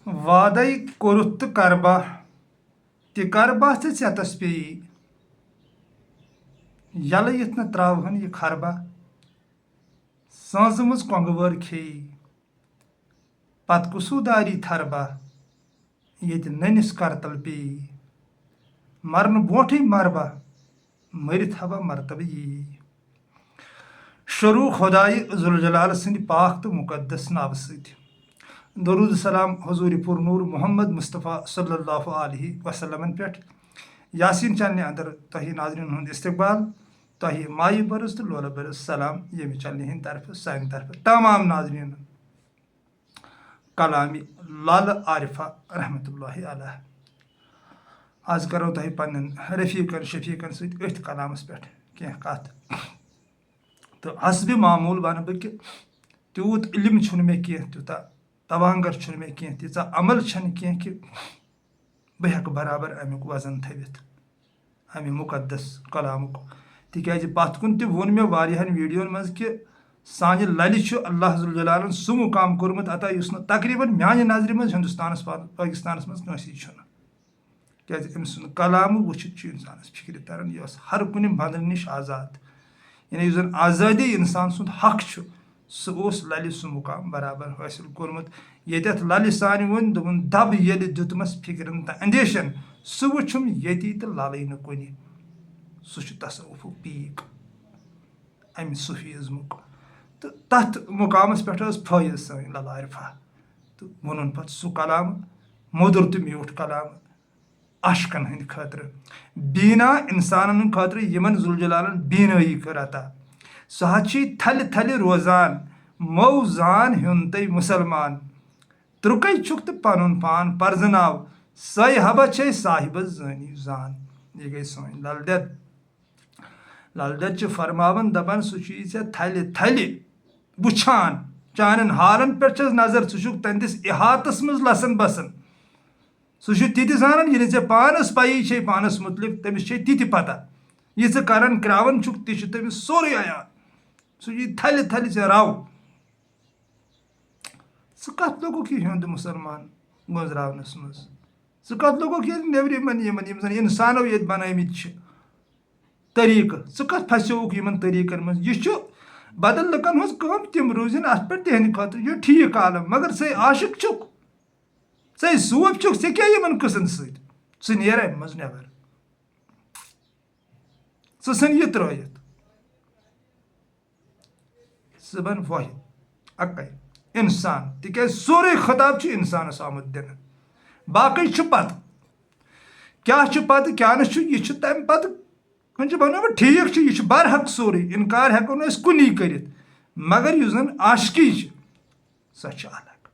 वादे कोरुत तो करबा करबा तो चेतस पे यल यथ न त्रावहन यह खरबा सांस मज कोंगवर खे पत कुसूदारी थरबा ये ननिस करतल पे मरन बोठ मरबा मरित हबा मरतब यी शुरू खुदाई जुल जलाल सिंध पाक तो मुकद्दस नाव सत दरूद सलाम हजूर पुर नूर मोहम्मद मुस्तफ़ा सल्लल्लाहु अलैहि वसल्लम पे यासीन चैनल अंदर तह नाजरीन हूँ इस्तकबाल तह माई बरस तो लोल बरस सलाम ये चैनल हंद तरफ सान तरफ तमाम नाजरीन कलामी लाल आरिफा रहमतुल्लाहि अलैह आज करो तह पन्न रफीकन शफीकन सत कलामस पे कह कत तो हसब मामूल वन बह कि तूत इल्म मे कह तूता तवांगर मे कह तीचा अमल कह कि बह हेक बराबर अमुक वजन थवित अमे मुकद्दस कलामुक तिकाज पत कुन तह वोन मे वारियाहन वीडियोन मज कि सानि ललि अल्लाह जुल जलालन सु मुकाम कोरमुत अता युस न तकरीबन म्यान नजर मज हिंदुस्तानस पाकिस्तानस मज कंसी छुन क्या अम सुन कलाम वुचित इंसानस फिक्र तरन यह हर कुन बंदन निश आजाद यानी जन आज़ादी इंसान सुंद हक सह ललि सु मुकाम बराबर हासिल कोरमुत ये ललि सानि वन दोपन दब ये दुतमस फिक्रन तो अंदेशन सह वुम ये तो लल न कुन सह तसव्वुफ पीक अमि सूफीज़मुक तो तथ मुकामस पे फैज़ सन लल आरिफा तो वोन पे सह कलाम मोदुर तो म्यूठ कलाम आशकन हंद खतर बीना इंसान खतर यमन जुल जलालन बीनाई कर अता सह थल थल रोजान मौ जान हुन तय मुसलमान त्रुकै छुक तो पनुन पान परजनाव सय हबा छे साहिब जानी जान ये गई सोन ललदत फरमावन दपान सह थल थल वुछान चानन हालन पे नजर सह तंदिस इहातस मज लसन बसन सह ति जान ये ऐ पानस पई छे पानस मुतलिक तमिस ति पता यह करन क्रावन छुक तमिस सोरे आयान सह थल थल ऐ राव सह कत लोगुक हिंद मुसलमान गुजरावनस मज सह कत लोगुक नेबरिमन यमन इंसानो ये बनामित तरीक सह कत फस्योक यमन तरीकन मज यह बदल लुकन हज कम तिम रूजन अत पे तिहंद खतर यह ठीक आलम मगर सह आशिक छुक सह सूफ छुक सह क्या यमन कसन सह नेर अमि मज नेबर सह सन यह त्रयित सह बन वाहिद अकै इंसान तिक सोरे खताब इंसानस आमुत दिन बाकी पत क्या पत क्या यह तम पत बनो ठीक यह बरहक सोरे इनकार हेको न कुनी कर मगर यह जन आशिकी सह अलग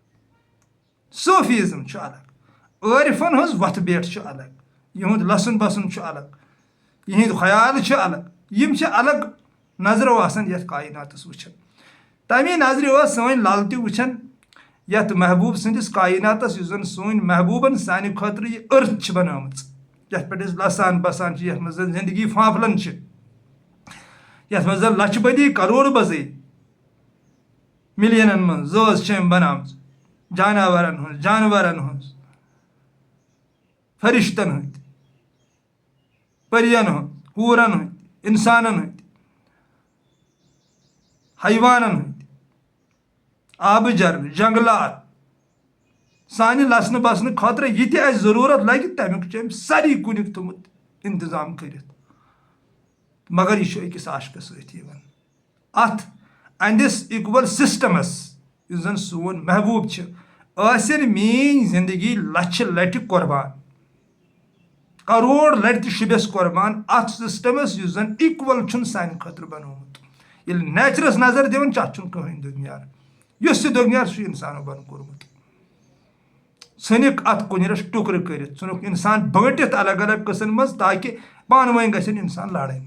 सूफीज़म अलग आरिफन हज वथ बेठ अलग यहद लसन बसन अलग यहद ख्याल अलग यम अलग नजरो आसान यथ कायनातस वुचन तमी नजर सन लल त वुचन यथ महबूब सदिस कायनातस जन सोन महबूबन सान खतर यह अर्थ बनाम यथ पे लसान बसान यथ मज जिंदगी फाफलन यथ मज लच बदी करोड़ बजे मिलियन मन जज बनाम जानवरन हज फरिश्तन हंद परियन हंद हूरन हंद इंसानन हंद हैवानन हंद आब जरन जंगलात सान लसन बसन खतर यह जरूरत लगे तमुक सारी कुन थोमुत इंतजाम कर मगर यह अकिस आशक सत अत अंदिस इक्वल सिस्टमस जन सोन महबूब मीन जिंदगी लछ लट कुर्बान करोड़ लट शुबस कुर्बान अत सिस्टमस जन इक्वल सान खतर बनोमुत ये नेचरस नजर दिवन अत कहें दुनिया युस दुनिया सह इंसानो बन कोरमुत सनिक अत कुनरस टुकर कर सुनुक इंसान बंटित अलग अलग कसन मज ताकि पान वन गन इंसान लड़न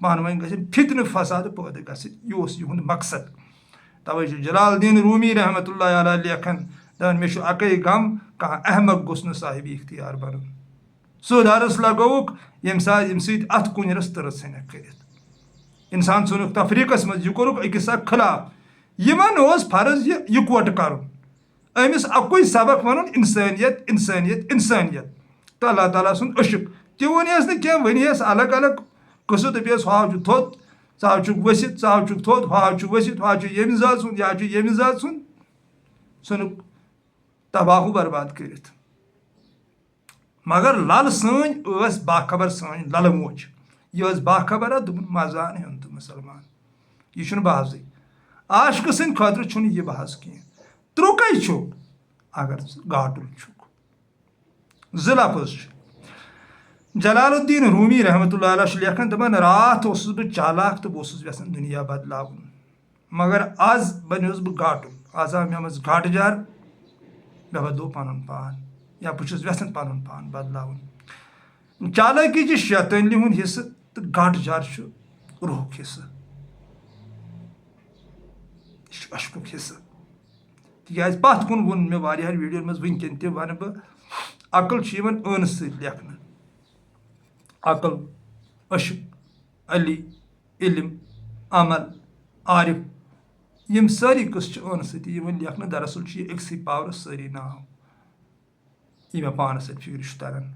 पान वन गन फितन फसाद पैदा गह यह मकसद तवे जलालुद्दीन रूमी रहमतुल्लाह अलैह लेखन दपान मे अकै गम कह अहमक गोस साहिब इख्तियार बन सुधारस लगोक यम सत अत कुनरस तरस सन कर इंसान सुनुक तफरीकस मज यह कोरुक अकिस खिलाफ यमन फर्ज यह इकवट कर अमिस अकुई सबक वन इंसानियत इंसानियत इंसानियत तो अल्लाह ताला सुन अशुक ति वनियस न क्या वनियस अलग अलग कस दपियस हाव थोत हाव वसित हाव थोत हाव वसित हाव यम जात सुन यह यम जात सुन सुन तबाहु बर्बाद कर मगर लल सन बाखबर सन लल मोच यह बाखबर दोपन मजान हन तो मुसलमान यह बहज आशिक सद खुद यह बहस कह त्रुकई अगर गाटुल ज लफ्ज जलालुद्दीन रूमी रहमतुल्लाह लेखन दपान रात बह चालाक तो बह यसान दुनिया बदलावन मगर आज बनियोस बह गाटुल आज आव मे मज घाट जार मे बदलो पन पान या बह यसान पन पान बदलावन चालाकी शैतानी हुंद हिस्स तो घाट जार रूह हिस्स अशकुक हिस्स तिज पत कुन वोन मे वारियाह वीडियो मज वनकन तह वन बह अकल अन लेखन अकल अशक अली इल्म अमल आरिफ यम सारी कस अन सवन लेखन दरअसल अक्सी पावरस सारी नाव यह मे पानस फिक्र तरन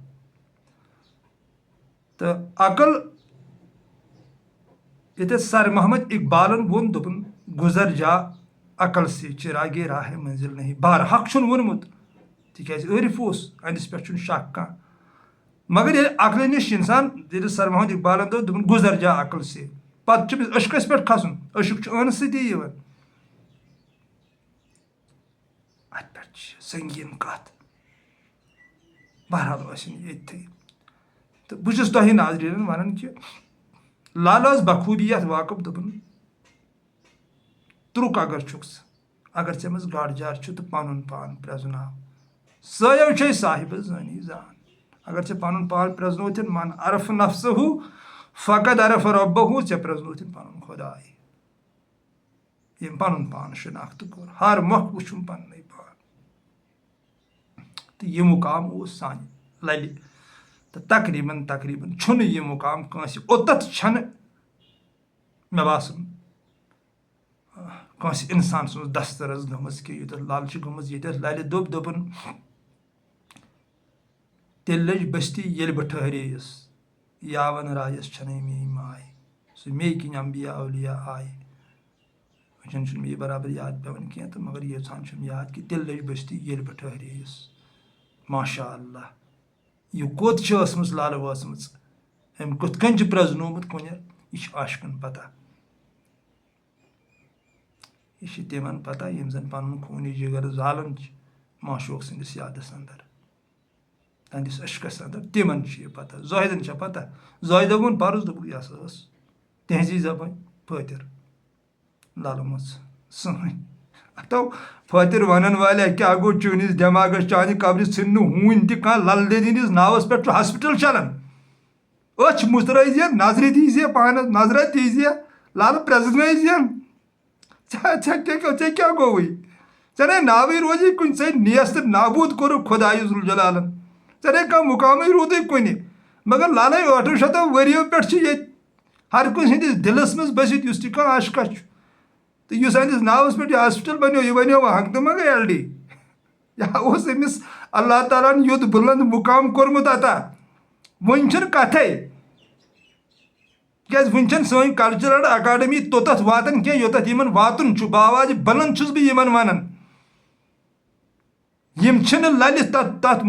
तो अकल ये सर मोहम्मद इकबालन वोन दोपन गुजर जा अकल से चिरागे राह मंजिल नहीं बार हक वोनमुत तिज आरिफ अंदिस पे शक कह मगर ये अकल नश इंसान सर मोहम्मद इकबाल दोपन गुजर जा अकल से पत अशकस पे खसन अशुक अन सती अत पे संगीन कत बहरहाल ये तो बहुत तुम नाजरीन वन कि लाल बखूबी अत वाकफ दोपन त्रुक अगर ऐ मज गाड़ जार तो पन पान प्रजनाव सयो छे साहिब जानी जान अगर ऐ पन पान प्रजनोथिन मन अरफ नफ्सहु फ़कद अरफ रब्बहु ऐ प्रजनोथिन पन खुदाई यम पन पान शनाख्त कोर हर मख वुचुम पन पान तो यह मुकाम सान लल तो तकरीबन छुन यह मुकाम कंस ओतत छन मे बासन कंस इंसान सुन दस्तरस गमज कि यूत लाल गमज ये लल दोपन तेल लज बस्ती ये बह ठहरेयस यावन रायस छन मे माय सो मे किन अम्बिया औलिया आय वचन मे बराबर याद पेवन कह तो मगर ये सान याद कि तेल लज बस्ती ये बह ठहरेयस माशा अल्लाह यह कोत च लाल वसम अम कुत कन प्रजनोमुत कुन यह आशिकन पता यह तिमन पता यम जन पन खूनी जिगर जालन माशूक सदिस यादस अंदर तंदिस अशकस अंदर तिमन पता जाहिदन पता जाहिद वोन पर्स दोप यह तहजी जबान फतर ललमच सन तो फतर वन वाले क्या गो चूनिस दिमागस चानि कब्र इन हून तह लल दिस नावस पे हॉस्पिटल चलान अच मुतरज नजर दीजे पान नजर दीजे लाल प्रजन क्या गोवई ऐ नावे रोज कुन नेस्त नाबूद कोर खुदाई जुलजलालन ऐ कह मुकाम रूद कुन मगर लाल 800 वरियों पे हर कुछ हंदिस दिलस मज बसित तह आशका तो इस अस नावस पे हॉस्पिटल बनो यह बनो हंग तो मगर एल डी यह अमिस अल्लाह ताला युत बुलंद मुकाम कोरमुत अता वन कथे क्या वन सन कल्चरल अकाडमी तोतथ वातन क्या योतथ यमन वातुन बावाज बुलंद छुस बह यमन वनान यम लल तथ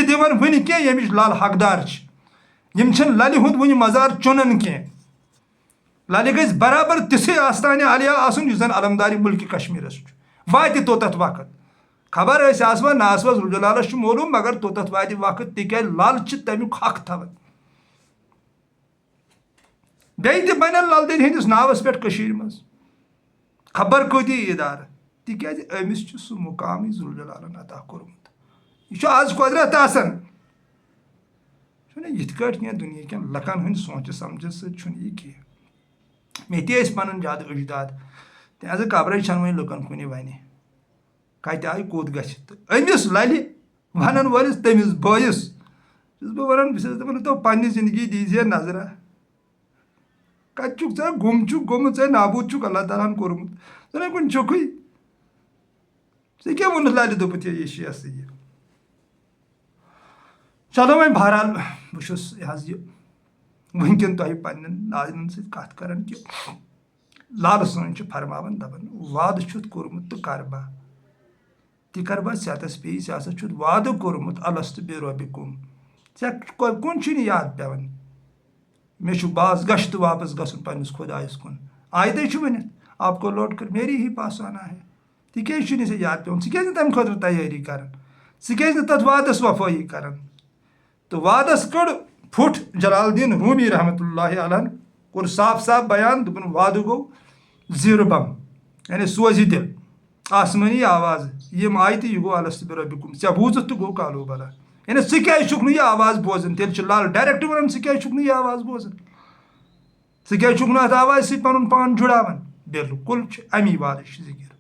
दिवन वन क्या यमिश लाल हकदार यम लल हुंद वन मजार चुनन क्या लल गज बराबर तिसे आस्तान आलिया आसन जुस जन अलमदारी मुल्क कश्मीरस वात तोतथ वक्त खबर आसवा ना आसवा जुलजलालस मालूम मगर तोतथ वात वक्त तिक लाल तमिक हक थवन बे बन लल दिन हंदिस नावस पे मज खबर कती इदार तिज अमिस सह मुकाम जुलजलालन अता कोरमुत यह आज कुदरत आसन यिथ कह दुनिया कन लकन हंद सोच समझ सह मे तस पन ज्यादा अजदाद तहज कब्र वन लुकन कुन वन कत आय कोत गमिस लल वन वलिस तमिस बयस बह वन तो पन्नी जिंदगी दीजिए नजरा कत गुम गोमुत नाबूद अल्लाह ताला कोरमुत कुन चुक े क्या वोन लाल दोपुत ये यह चलो वह बहरहाल बह वनकन तुम पन्न नाजरन सत कत कर कि लाल सोन फरमान दपान वाद कोर्मुत तो करबा ति करबा सेतस पे सा वाद कोर्मुत अलस्तु बे रबिकुम कुन याद पेवन मे बाज गश तो वापस गसन पन्निस खुदायस कुन आयत वन आपको लौट कर मेरी ही पास आना है तिक याद पेवन सह तम खुद तैयारी कर सह तथ वादस वफाई कर तो वादस कड़ फुट जलालुद्दीन रूमी रहमतुल्लाहि अलैह कोर साफ साफ बयान दोपन वाद गो जीर बम यानी सोजी दिल आसमानी आवाज यम आय तो यह गो अलस्तु बिरब्बिकुम ऐ बूझ तो गो कालो बला यानी सह क्या यह आवाज बोजन तेल लाल डायरेक्ट वन सह क्या यह आवाज बोजन सह क्या अत आवाज सह पन पान जुड़ावन बिल्कुल अमी वाद जिक्र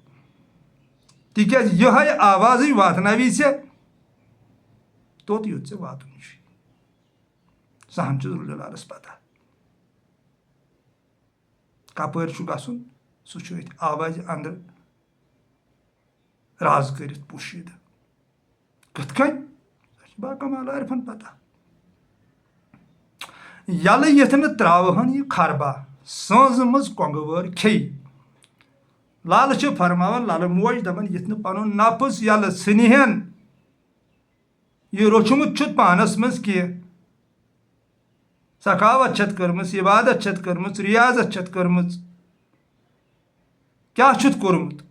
तिक यह आवाज वातनावी ऐ तोत योत वातुन सहन जुलालस पता कपर गसन सह आवाज अंदर राज कर पुशीद कथ बाकमाल आरिफन पता यल यथ न त्रावहन यह खरबा सांज मज कोंगवर खे लाल फरमावन लाल मोज दपन यथ न पन नफ्स यल सनिहन यह रोचमुत पानस मज कह सखावत छत कर्मस इबादत छत कर्मस रियाजत छत कर्मस क्या कोर्मुत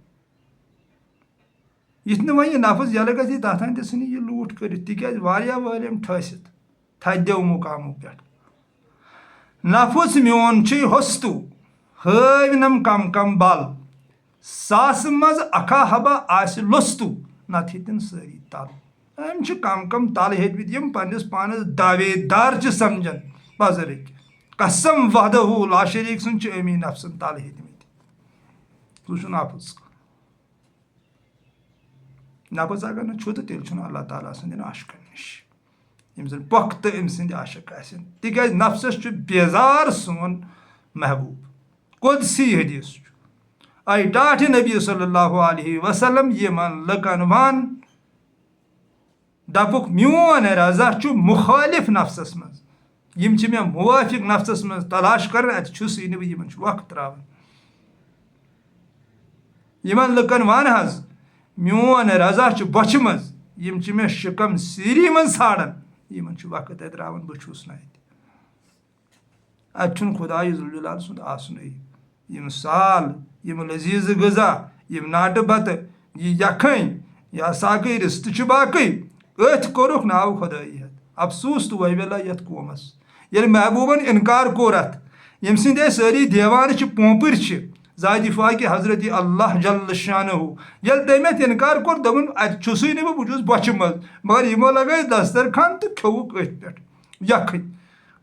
यह न वन नफ्स यल गि तथान तह यह लूट कर तिक वालम ठसित थो मुकामों पे नफ्स मोन हस्तु हवनम कम कम बल सास मज अखा हबा आस लुस्तु नत हितन सारी तल अम कम कम तल हेम पन्निस पानस दावेदार समझन बजर कसम वहदहू ला शरीक सुन अमी नफ्सन तल हेतमत सह नफ्स नफ्स अगर नु तो तेल अल्लाह ताला सद आशकन नश यम जन पुख्त अम सद आशक तिक नफ्सस बेजार सोन महबूब कुदसी हदीस आई टाठ नबी सल्लल्लाहु अलैहि वसल्लम यमन लकन वन दपुक मोन रजा मुखालिफ नफ्सस मज यम मे मुवाफिक नफ्सस मज तलाश कर अतुस बह वक्त त्रावन यमन लुकन वन हज मोन रजा बच मज यम मे शिकम सीरी मज साड़न यमन वक्त अत्रावन बहुस न अतुन खुदाई जुल सुंद आसन यम साल यम लजीज गजा यम नाट बत यह यखन या साकई रिस्त बाकी अथ कोरुख नाव खुदाई अफसूस तो वबेला यथ कौमस ये महबूबन इनकार कोर अत यम सद सारी देवान पोंपर ज़ात फाक हजरत अल्लाह जल शानहू ये तम इनकार कोर दोपन अतुस बह बहुत बच मज मगर यमो लगे दस्तरखान तो खोवुक अथ पे यखन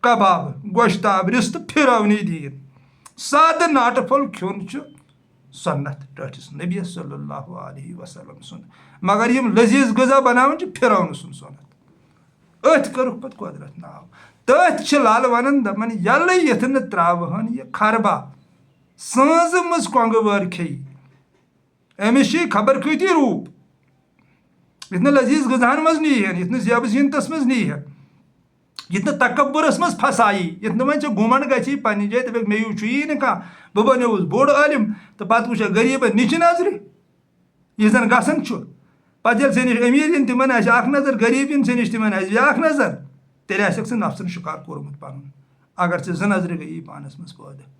कबाब गोश्ताब रिस्त फिरवनी दीन साद नाट फल खोन सन्नत टठिस नबी सल्लल्लाहु अलैहि वसल्लम सुन मगर यम लजीज गजा बनावन फिरवन सुन सन्नत अथ करुख पत कुदरत नाव तथ लाल वन दपन यल यथ न त्रावहन यह खरबा सांज मज कोंगवर खे अमिस खबर कती रूप यथ न लजीज गजान मज नीहन यथ न जेब जीनतस मज नीहन यथ न तकब्बुरस मज फसाई यथ न वन घुमंड गि पन्ने जाए दप मे यी न कह बह बनोस बोड़ आलिम तो पत वुच गरीब निच नजर यह जन गसन पे से नश अमीर इन तिमन नजर गरीब इन से नश तिमन ब्याक नजर तेल सह नफ्सन शिकार कोर्मुत पन अगर से ज नजर गई पानस मज पैदा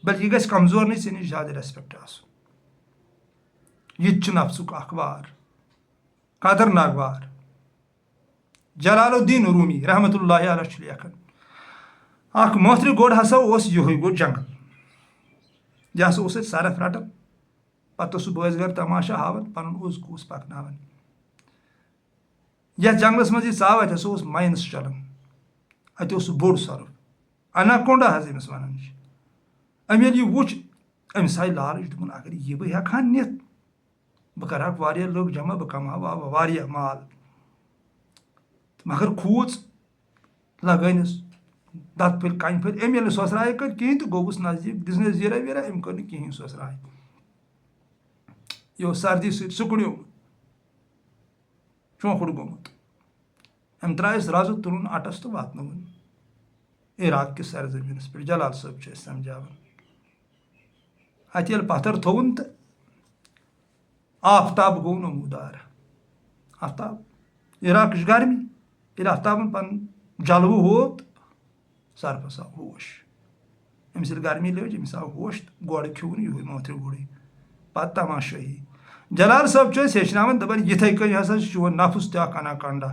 बल्कि गि कमजोर नहीं से नश ज्यादा रेस्पेक्ट यह नफ्सुक अखबार खतरनाक वार जलालुद्दीन रूमी रहमतुल्लाहि अलैह लेखन अख मोहतर गोड़ हसा यह गो जंगल यह हसा सरफ रटन पत बजगर तमाशा हावन पन उस कूस पकनावन यह जंगलस मज आव अत माइनस चलान अत बोड़ सरफ अनाकोंडा हज वन अमे यह वुच अमिस आय लालच दोपन अगर यह बह हेका नित बह कर लोग जमा बह कमा वारिया माल मगर खूच लगनस दत फल कन फल अम ये ससराय कर कहें तो गोबुस नजदीक दिसनस जीरा वीरा अम कर कहें ससराय यह सर्दी सुकड़ो चौंकुड़ गोमुत अम त्रायस रज तुलन अटस तो वातन इराक किस सरजमीनस पे जलाल साहब समझावन अत पत्थर थोन तो आफ्ताब गो नमूदार आफ्ताब इराक गर्मी ये आफ्ताबन पन जलव होत सरफस आव होश अमिस गर्मी लज अमिस आव होश गोड़ खिवन यू मोथर गुड़ पत् तमाशाही जलाल साहब हेचनावन दपान यथे कन हसा चोन नफस तक अनाकंडा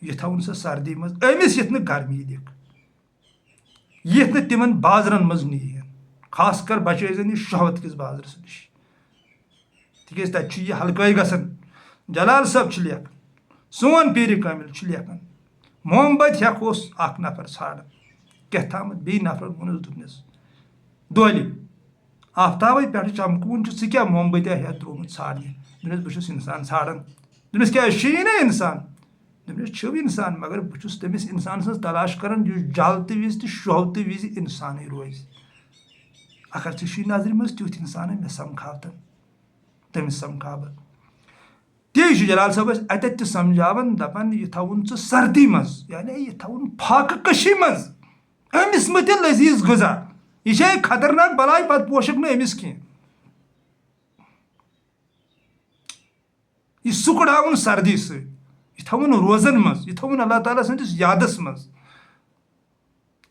यह थवन सा सर्दी मज अमिस यथ गर्मी दिख यथ तिमन बाजरन मज नीन खासकर बचन यह शहवत किस बाजरस नश तिक तह हल्कई गसन जलाल साहब लेखन सोन पीर कामिल लेखन मोहम्मद हेकोस अख नफर ाड़न क्या थामत बी नफर वोनस दोपनस दोलि आफ्ताब पे चमकून क्या मोमबत्तिया हे त्रोमुत ाड़ने दोपनस बहुत इंसान ाड़न दोपनस क्या ना इंसान दोपनस इंसान मगर बहुत तमिस इंसान सज तलाश करान जलत विज तो शोहत विज इंसान रोज अगर ची नजर मज तुथ इंसान मे समखाव तमिस समखा बह ती जलाल साहब अत समझावन दपान यह थवन सर्दी मज यानी यह थवन फाक कशी मज अमिस मत लजीज गजा यह खतरनाक बलाय पत पोशक न अमिस कह यह सुकड़ावन सर्दी सह थवन रोजन मज यह थवन अल्लाह ताला सदिस यादस मज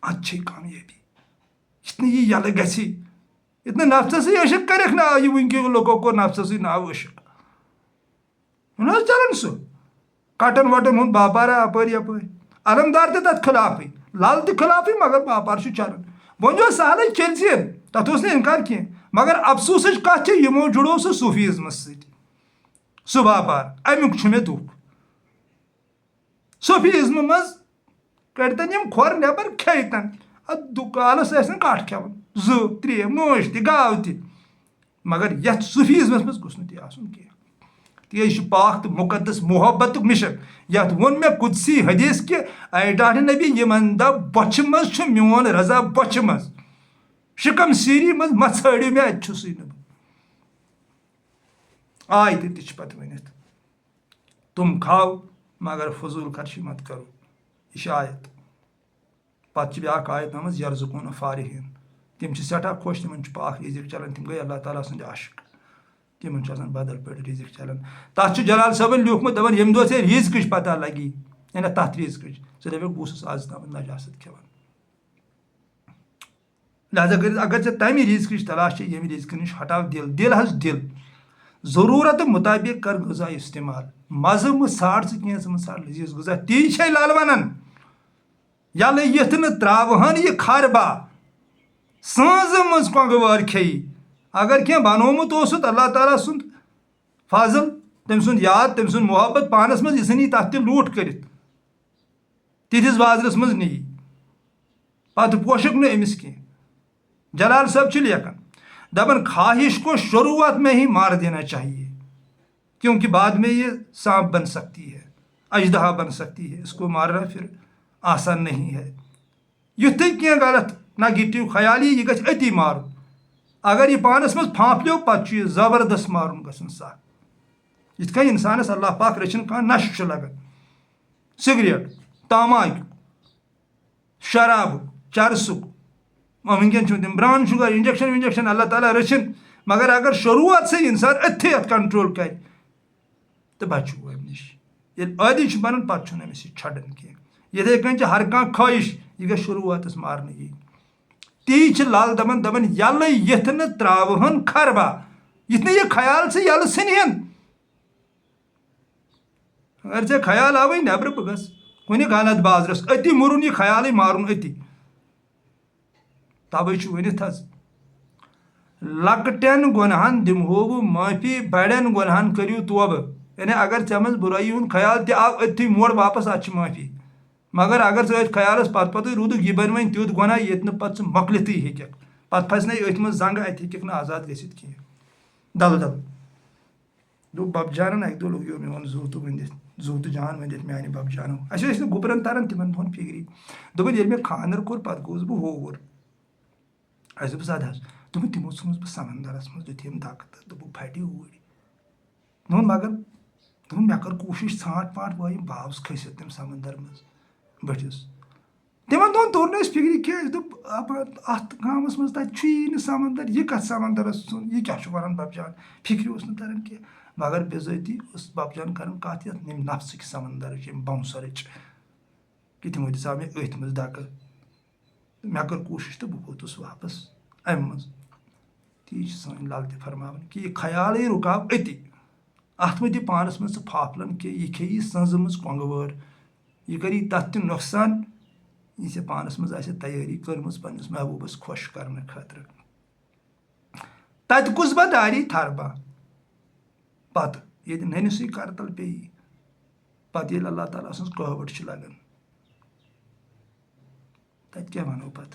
अच्छी कामयाबी इतने यह यल गि इतने नफ्स अशक कर ना यह वनक लोगों को नफ्स नाव अशक चलन सह कटन वटन हूं बापार अपर यप अलमदार तथ खिलाफ लाल तो खिलाफ मगर बापार चलन वो जो सहल चल तथ इनकार कह मगर अफसोस कत यमो जुड़ो सह सूफीज़मस सह बापार अमुक मे दुख सूफीज़म मज कड़तन यम खोर नबर खेतन दुकालस कट खेवन 2-3 मोश त गाव त मगर यथ सूफीज़मस मज गुस कह तेज पाक तो मुकदस मोहब्बत मिशन यथ वो मे कुदसी हदीस कि डाठ नबी यमन दप बच मज मोन रजा बच मज शिकम सीरी मज मत ड़ो मे अतुसै न आय तह पत वनित तुम खाओ मगर फजूल खर्ची मत करो यह आयत पत ब्या आयत नमज यरजुकून फारिहीन तम सठा खुश तिमन पाक रिजिक चलान तम गई अल्लाह ताला सुंद आशिक तिमन बदल पे रिजिक चलान तथ जलाल साहबन लिखमुत दपान यम दो रिजिक पता लगी या तथ रिजिक सह दप बस आज तम नजासत खेवान लिहाजा कर अगर ऐ तमि रिजिक तलाश यम रिजिक नश हटाव दिल दिल जरूरत मुताबिक कर गजा इस्तेमाल मज साड़ कह लजीज गजा ती लाल वन यल यथ न त्रावहन यह खरबा सांज मज कंगवार खेई अगर कह बनोमुत अल्लाह ताला सुंद फाजल तम सुंद याद तम सुंद मोहब्बत पानस मज यह नी तथ लूट कर तिथिस बाजरस मज नी पत पोशक न अमिस कह जलाल साहब लेखन दपन ख्वाहिश को शुरुआत में ही मार देना चाहिए क्योंकि बाद में ये सांप बन सकती है अजदहा बन सकती है इसको मारना फिर आसान नहीं है युथ क्या गलत नेगेटिव ख्याल यह गि अति मार अगर यह पानस मज फांपलो पत् जबरदस्त मारुन गसन सा इत कन इंसानस अल्लाह पाक रचन कह नश लगन सिगरेट तमाक शराब चरसुक वनकन तम ब्राउन शुगर इंजेक्शन अल्लाह ताला रचन मगर अगर शुरुआत से इंसान अथे अत कंट्रोल कर तो बचो अम नश ये आदि बन पे अमिस छड़न कह ये कन हर कह ख्वाहिश यह गई शुरुआत मारन यी ती लाल दपन दपन यल यथ न त्रावहन खरबा यथ न यह ख्याल से यल सनहन अगर ऐ ख्याल आव नबर बह गस कुन गलत बाजरस अति मुरुन यह ख्याल मारुन अति तवे वनित लकटन गुनहन दिमहो बह माफी बड़न गुनहन करियो तोब यानी अगर ऐ मज बुराई हुंद ख्याल तह आव अति मोड़ वापस अत माफी मगर अगर ज ख्याल पत रूद यह बन वन तुत गुना ये पे मकलित हेक पे फस न अथ मज जंग अत हेक आजाद गसित कह दल दल दोप बब जान अक दो लगे मे जू तो वन जू तो जान वन मानि बब जानो अस गुपरन तरन तिमन दोन फिक्री दोपन ये मे खानर कोर पे गोस बह होर अस दोपस अद दोपन तिमो सोच बह समंदरस मज दुम धक दोप फट ऊर दोन मगर दोन मे कर कोशिश ठाट पाट वायम बावस खसित तम समंदर मज बटिस तिमन दोन तोर न फिक्र क्या अत गामस मज तक समंदर यह कत समंदरस यह क्या वन बपजान फिक्र तरन कह मगर बेजती बपजान कर कत नफ्सिक समंदर बाउंसरच कि तमो दिशा मे अथ मज दक मे कर कोशिश तो बह वोतुस वापस अम मज ती सन लाल त फरमान कि यह ख्याल रुकाव अति अत मत पानस मज फाफलन कि यह खे सज मज कोंगवर यह करी तथ त नुकसान यह पानस मज तैयारी कर्म पन्नस महबूबस खुश करने खतर तत कुस दारी थरबा पत ये ननस करतल पे पत ये अल्लाह ताला सज कहवट लगन तत क्या वनो पत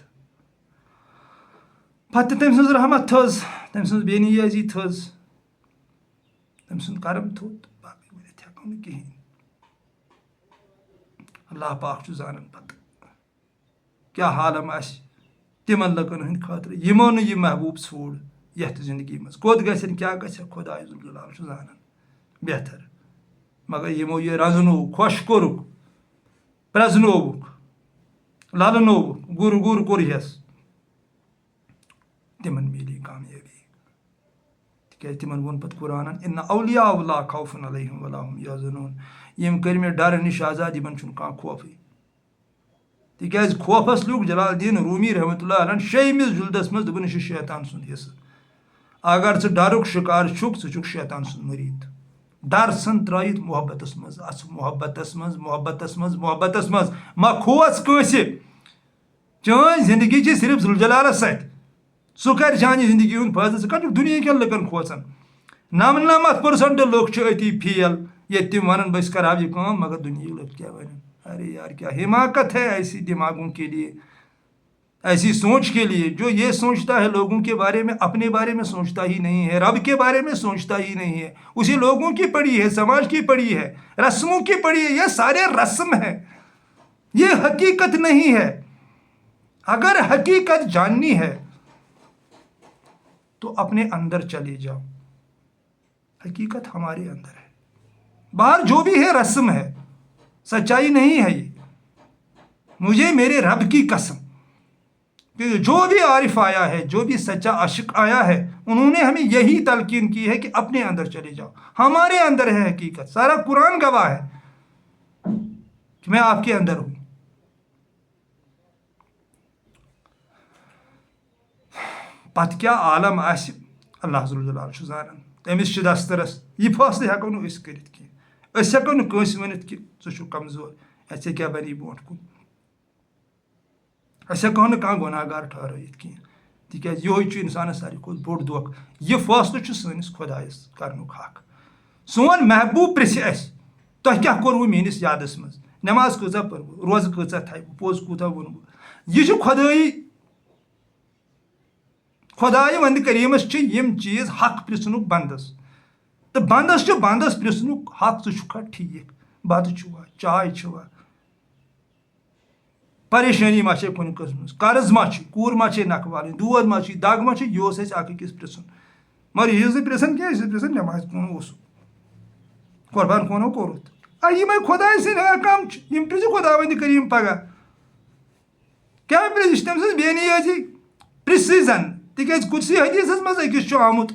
तम सज रहमत थज तम सज बेनियाजी थज तम सद करम थोत बाकी वन हेको न कहें अल्लाह पाक जान पत क्या हालम तिमन लकन हंद खातर यमो न यह महबूब छोड़ यथ जिंदगी मज कोत गन क्या गह खुदा जान बेहतर मगर यमो यह रजनो खुश कोरुक प्रजनोवुक ललनोवुक गुर गुर कोरहस तिमन मिली कामयाबी तिक तिमन वोन पत कुरान इन्ना औलिया ला खौफुन अलैहिम वला हुम यहज़नून यम कर मे डर निश आजाद यमन छुन कां खौफी तिक खौफस लुक जलालुद्दीन रूमी रहमतुल्लाह अलैह शेमिस जुल्दस मज दोपन यह शैतान सुंद हिस्स अगर ज डरुक शिकार छुक ज शैतान सुंद मरीद डर सन त्रयित मोहब्बतस मज अस मोहब्बतस मज मोहब्बतस मज मोहब्बतस मज मा खोस कंसे चान जिंदगी च सिर्फ जुलजलालस सत सह कर चान जिंदगी हूं फायदे ज कर दुनिया कन लुकन खोसन 99% लोग अति फेल ये तम वन बस कर यह काम मगर दुनिया लोग क्या वन अरे यार क्या हिमाकत है ऐसी दिमागों के लिए ऐसी सोच के लिए जो ये सोचता है लोगों के बारे में अपने बारे में सोचता ही नहीं है रब के बारे में सोचता ही नहीं है उसी लोगों की पड़ी है समाज की पड़ी है रस्मों की पड़ी है ये सारे रस्म है ये हकीकत नहीं है। अगर हकीकत जाननी है तो अपने अंदर चले जाओ हकीकत हमारे अंदर है बाहर जो भी है रस्म है सच्चाई नहीं है ये मुझे मेरे रब की कसम कि जो भी आरिफ आया है जो भी सच्चा आशिक आया है उन्होंने हमें यही तलकीन की है कि अपने अंदर चले जाओ हमारे अंदर है हकीकत सारा कुरान गवाह है कि मैं आपके अंदर हूं। पत क्या आलम आस अल्लाह ज़ुल जान तमिस दस्तरस यह फैसले हेको न कर हेको नस वन कि ज़ु कमजोर ऐसे क्या बनी ब्रोट कुन हेको न कह गुनाहगार ठहरित कह तिक यह इंसान सारे खुद बोड़ दोख यह फैसले सैनिस खुदायस करनुक हक सोन महबूब प्रेस तुह क्या कोरव मेनिस यादस मज नमाज कचा पर्व रोज कचा थो पोज कूता वोन यह खुदाई खुदाई वंद करीमस यम चीज हक प्रिसनुक बंदस तो बंदस प्रिसनुक हक ज़ुखा ठीक बत छुआ चाय छुआ परेशानी मा कुन कस्म कर्ज मा कूर मा नखवाल दूध मा दग मा यह अकिस प्रिसन मगर यह प्रिसन क्या प्रिसन नमाज कौन कुर्बान कौनो कोरुत यम खुदाई सद अहकाम यम प्रिज खुदा वंद करीम पगह क्या प्रिज तम सज बेनियाजी प्रिसन तिक कुछ हदीस मज अकिस आमुत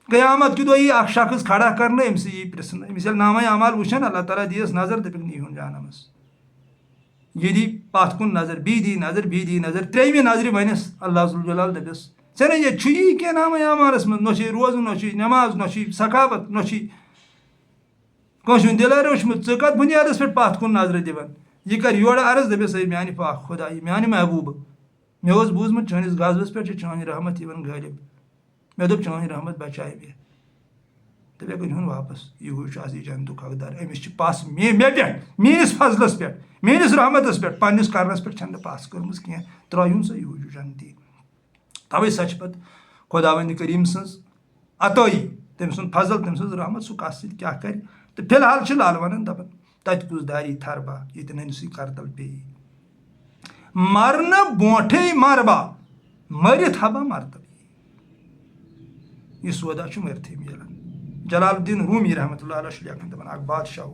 क़यामत कि दह शख्स खड़ा करना अम्स यी प्रिसन अमिस नामा अमाल वुचन अल्लाह ताला दियस नजर दपिक नीहुन जानमस यह दी पत कुन नजर बी दी नजर त्रेमि नजर वनस अल्लाह ज़ुल जलाल दपिस ऐ ये क्या नामा अमालस मज नो रोजन नो नमाज नो सखावत नो कंस दिल रोचमुत कत बुनियादस पे पत कुन नजर दिवन यह कर योर अर्ज दपिस मानि पाक खुदा मानि महबूब मे बूजमुत चानिस गजबस पे चान रहमत गालिब मे दोप चान रहमत बचाए मे दपे गन वापस यह जन्नतुक हकदार अमिस पास मे पे मेनिस फजलस पे मेनिस रहमतस पे पन्निस करनस पे छन पास कर्मस कह त्रयुन सा यह जन्नती तवे सच पत खुदावंद करीम सज अतई तम सुन फजल तम सज रहमत सह कस क्या कर तो फिलहाल लाल वन दपन तत कुछ दारी थरबा ये ननस करतल पे मरन बोठे मरबा मरित हबा मरतब यह सौदा मरथे मिलान जलालुद्दीन रूमी रहमतुल्लाह अलैह लेखन दपान अख बादशाह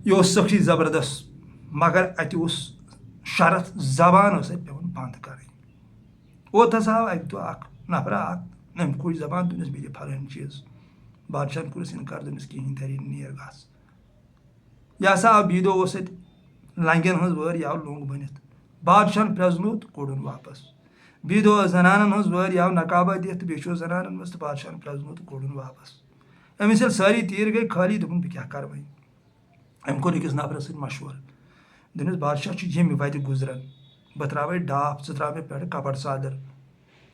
यह सख्ती ज़बरदस्त मगर अत शरत जबान पेवन बंद कर ओत हसा आव अक दह नफरा अम खोज जबान दोनस मे फलान चीज बादशाह कोरस इनकार दोनस कहें तरी नीर गस यह हसा आव बी दह लंगन हज वर यह लोंग बनित बादशाह प्रजनो तो कोड़न वापस बी दह जनान हज वर यह नकाबा दित बो जनान मज तो बादशाह प्रजनो तो कोड़न वापस अमिस ये सारी तीर गई खाली दोपन बह क्या कर वह अम कोर अकिस नफरस मशवर दोनस बादशाह यम वत गुजरन बह त्रा डाफ च त्रा मे पे कपड़ चादर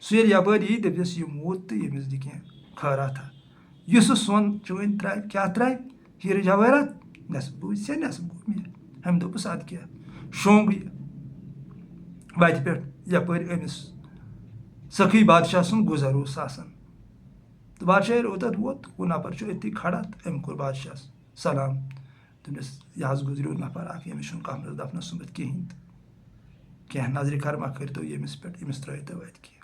सह ये यपर यी दपस यह मूत तो यमिस दि कह खैरात यह सोन चोन त्रा क्या त्रा हीर जवाहरात नस बूझ नस गो मे हम दोपस अद क्या शोंग वत पे यपर अमिस सखी बादशाह सुन गुजर आसान तो बादशाह ओतत वोत वो नफर अति खड़ा तो अम कोर बादशाह सलाम दोपस यह गुजरो नफर अख यमिस कमरस दफन सुमित कहें कह नजर कर्मा कर तो यमिस पे यमिस त्रो तो वत कह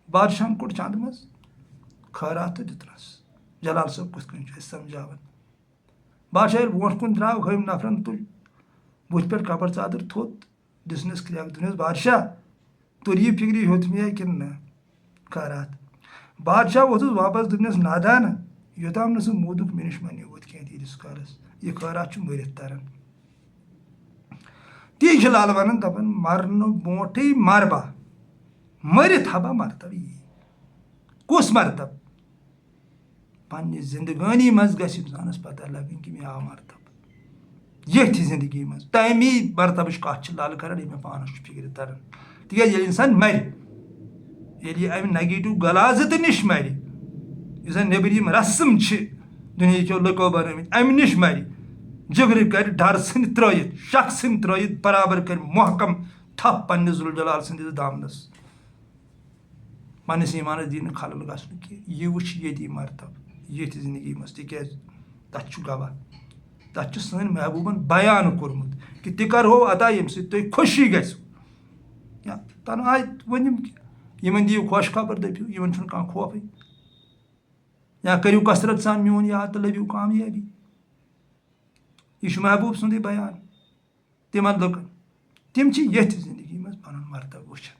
बादशाह कोड़ चंद मज खैरात तो दितनस जलाल सब कुछ समझावन बादशाह ब्रोह कुन द्राव हम नफरन तुल बुथ पे कपड़ चादर थोत दिसनस क्रैक दोनस बादशाह तुरी फिक्री होत मे कि न खैरात बादशाह वोतुस वापस दोपनस नादान योताम न सह मोदुक मे निश मनी वोत कह तीस कालस यह खैरात मरित तरन ती लाल वन दपान मरन ब्रोटे मरबा मरित हबा मरतब यी कुस मरतब पन्ने जिंदगानी मज गस इंसानस पता लगन कि मे आव मरतब यथि जिंदगी मज तमी मरतबच कथ लाल कर मे पानस फिक्र तरन तिज इंसान मर अम नेगेटिव गलाजत नश मर नबरिम रस्म दुनिया लुको बनमित अम नश मर जिगर कर डर सन त्रित शक सन त्रित बराबर कर महकम थप पन्ने जुल जलाल सदिस दामनस पन्नस ईमानस दी खलल गसन कह यह वुच ये मरतब ये जिंदगी मज तिज तथ गवाह तथ सन महबूबन बयान कोर्मुत कि तह करो अदा यम तुम खुशी गो या तन आय वनिम यमन दियो खुश खबर दपू यमन कह खौफ या करू कसरत सान मोन याद तो लभ्यू कामयाबी यह महबूब सुंद बयान तिमन लुकन तम यथ जिंदगी मज पन मरतब वुचन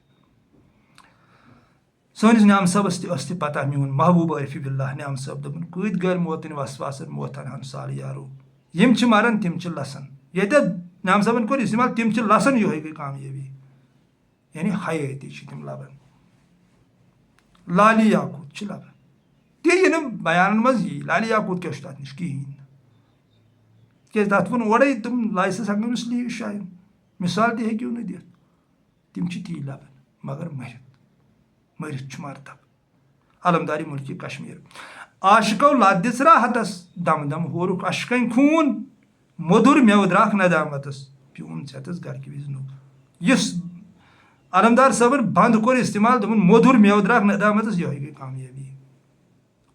सनिस न्याम सबस तह पता मोन महबूब आरिफ बिल्लाह न्याम सब दपन कत गर मोतन वसवासन मोतन हंसाल यारो यम मरन तम लसन ये न्याम सबन कोर इस्तेमाल तम लसन यह गई कामयाबी यानी हयाती तम लबन लाली याकूत लबन ती बयान मज यी लाली याकूत क्या तथ नश कहें क्या तथ वो ओडे तुम लाइसेंस हकन इसलिए शायद मिसाल तह हेक्यू न दिथ तम ती लबन मगर मरित मरतब अलमदारी मुल्क कश्मीर आशिको लादिस राहतस दम दम होरुक अशकन खून मधुर मेव द्राख नदामतस प्यून चतस घर की विजनु यस अलमदार सबन बंद कोर इस्तेमाल दोपन मधुर मेव द्राख नदामतस यह गई कामयाबी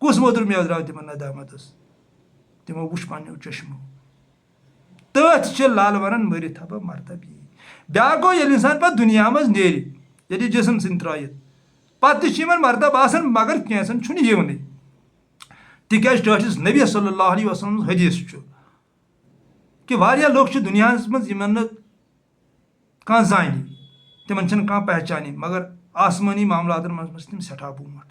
कुस मधुर मेव द्राव तिमन नदामतस तिमो वुच पन्नो चश्मो तथ लाल वन मरित हबा मरतब यी ब्या गो ये इंसान पे दुनिया मज नेर ये जिसम सन त्रयत पे मरतब आसान मगर कैसन यवन तिज टस नबी सल्लल्लाहु अलैहि वसल्लम हदीस कि वारिया लोग दुनिया मज कह जानी तिमन कह पहचानी मगर आसमानी मामलात मज तम सठा बूमट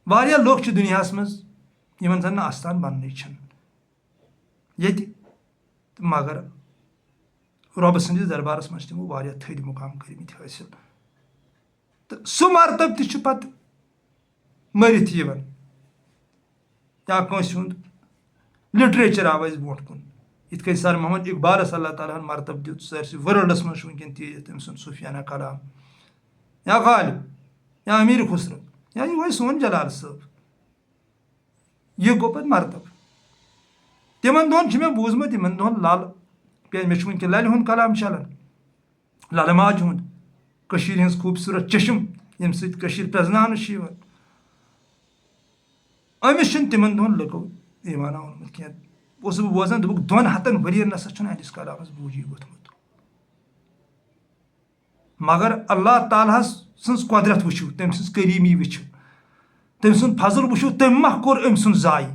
वारिया लोग दुनिया मज जन आस्थान बन ये मगर रब सदिस दरबारस मज तमो वारिया थद मुकाम करमित हासिल तो सह मरतब तह पे मरित या कंस लिटरेचर आव ब्रोह कुन इत सर मोहम्मद इकबालस अल्लाह ताला मरतब दित सरसी वर्ल्डस मज वनकन तीज तम सुफियाना कलाम या गालिब या अमीर खुसरो या ये सोन जलाल सब यह गो पे मरतब तिमन दोन मे बूजमुत तिमन दोन लाल पे मे वनकन लल हुंद कलाम चलान लाल माज हुंद हज खूबसूरत चश्म यम प्रजनान अमिस तिमन दोन लुको ईमाना ओनमुत कह बह बोजान दोक 200 वरियन नसा अदिस कलामस बूझी वोथमुत मगर अल्लाह ताला सज कुदरत वुचु तम सज करीमी वुचु तम सुन फजल वो तम मा कोर अम सुन जाय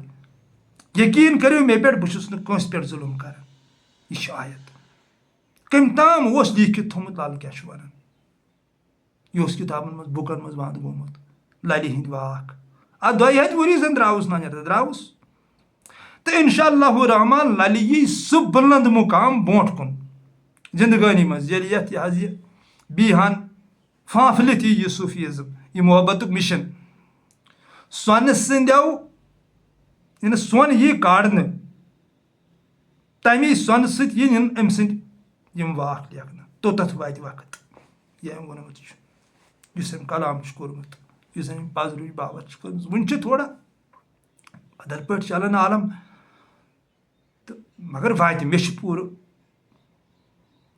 यकीन करो मे पे बस पे जुलम कर यह आयत कम ताम लिखित थोमुत लाल क्या वन यह किताबन मज बुकन मज बंद गोमुत ललि हिंद वाक आ 2 हथ वरी जन द्रावस ना द्रावस तो इंशाअल्लाह रहमान ललि यी सह बुलंद मुकाम ब्रोट कुन जिंदगानी मज ये बीहान फाफलित यह सूफीज़म यह मोहब्बत मिशन सोन संदेव इन सोन यी काड़न तमी सोन सिन अम सिम वाक लेखन तोत वात वक्त यह अम वोनमुत अम कलाम कोर्मुत अम पजर बाबत वन थोड़ा बदल पे चलान आलम तो मगर वात मे पूर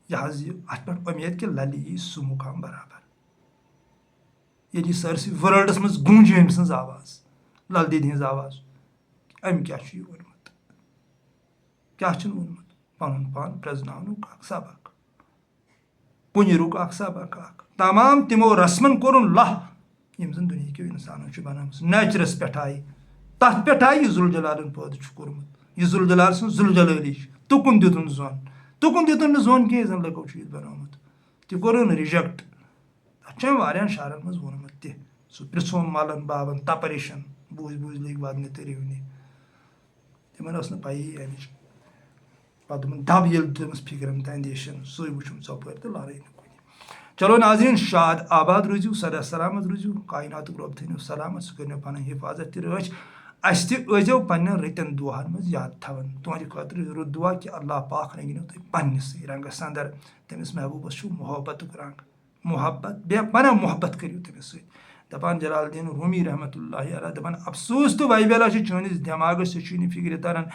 यह अत पे उम्मीद कि ललि यी सह मुकाम बराबर ये सरसी वर्ल्डस मज गूंज अम सज आवाज लल दीदी हज आवाज अम क्या वोनमुत क्या वोनमुत पन पान प्रजनावनुक सबक पुनिरुक सबक तमाम तिमो रस्मन कोरुन लह यम जन दुनिया के इंसानों बनाम नेचरस पे आई तथ पे आई जुल जलालन पैदा कोर्मुत यह जुल जलाल सुन जुल जलाली तुकुन दितुन जोन कह जन लको बनामुत तह कोरुन रिजेक्ट अच्छे वारियान शारन मज वोनमुत तह सह पृथुन मालन बाबन तपरेशन बूझ लग वदन तो रिवने तिमन पई अमिच पे दब ये तमस फिक्रम अंदेशन सो वुचुम चौपर तो लड़ाई कुछ चलो नाज़रीन शाद आबाद रूजू सदा सलामत रूजू कायनात रब थो सलामत सह कर पन हिफाजत रच अस तजो पन्न रतन दुहन मज याद थवन तुंद खतर रुत दुआ कि अल्लाह पाक रंगनो तुम पन्नस रंगस अंदर तमिस महबूबस मोहब्बत रंग मोहब्बत बे पना मोहब्बत करियो तमिस दपान जलालुद्दीन रूमी रहमतुल्लाहि अलैह दपान अफसोस तो वाइबेला चनिस दिमागस फिक्र तरन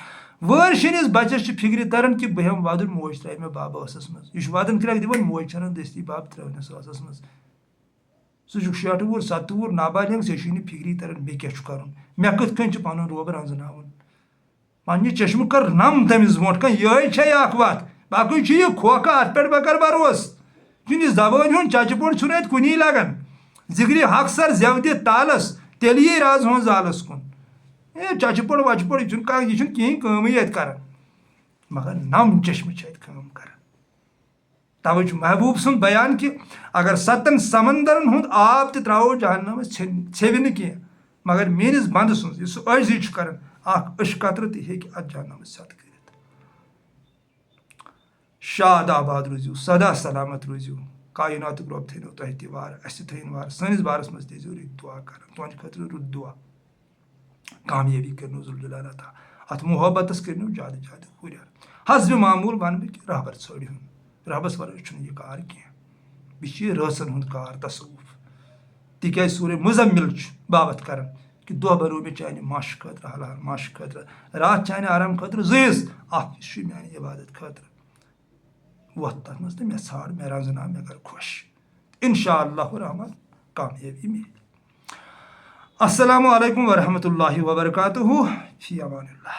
वर शनिस बचस फिक्र तरन कि बह हम वदन मोज त्रा मे बाब असस मज यह वदन क्रैक दिवन मोज छन दस्ती बाब त्रवनस असस मज सह 60 वुर 70 वुर नाबालिग ऐ फिक्री तरन बे क्या कर मे कथ कन पन रोब रंजन पन्ने चश्म कर नम तमिस ब्रोट कन यह वत बाकी यह खोखा अत पे बकर भरोस चुनिस जबान हूं चच पोट छुन कुनी लगन जिगरी हक सर जेव दि तालस तेल ये राज हो जालस कुन चच पोट वच पोट यह कहीं कम कर मगर नम चश्म कम कर तवे महबूब सुन बयान कि अगर 7 समंदरन हुंद आब त त्रो जहन्नमस छेवि न कह मगर मेनिस बंद सुन सह अजी कर अश कतर ते अत जहन्नमस सत कर शाद आबाद रूजू सदा सलामत रूजू कायनात रब थो तह तार अस थन वार सनिस बारस मज तेजो रुत दुआ कर तुंद खतर रुत दुआ कामयाबी कर जुल जलाल अता अत मोहब्बत कर ज्यादा ज्यादा हुर हस्ब मामूल वन बह कि रहबर छोड़ रबस वर यह कार कह बह रसन हूं कार तसवुफ तिक सूर्य मुजम्मिल बाबत कर कि दह बनो मे चान माश खतर हल हल माश खतर रात चान आराम खतर जीज मानी इबादत खतर वत तथ मज तो मे ाड़ मे रंजना मे कर खुश इंशाअल्लाह रहमान कामयाबी मिल। अस्सलामु अलैकुम वरहमतुल्लाहि वबरकातुहू फी अमानिल्लाह।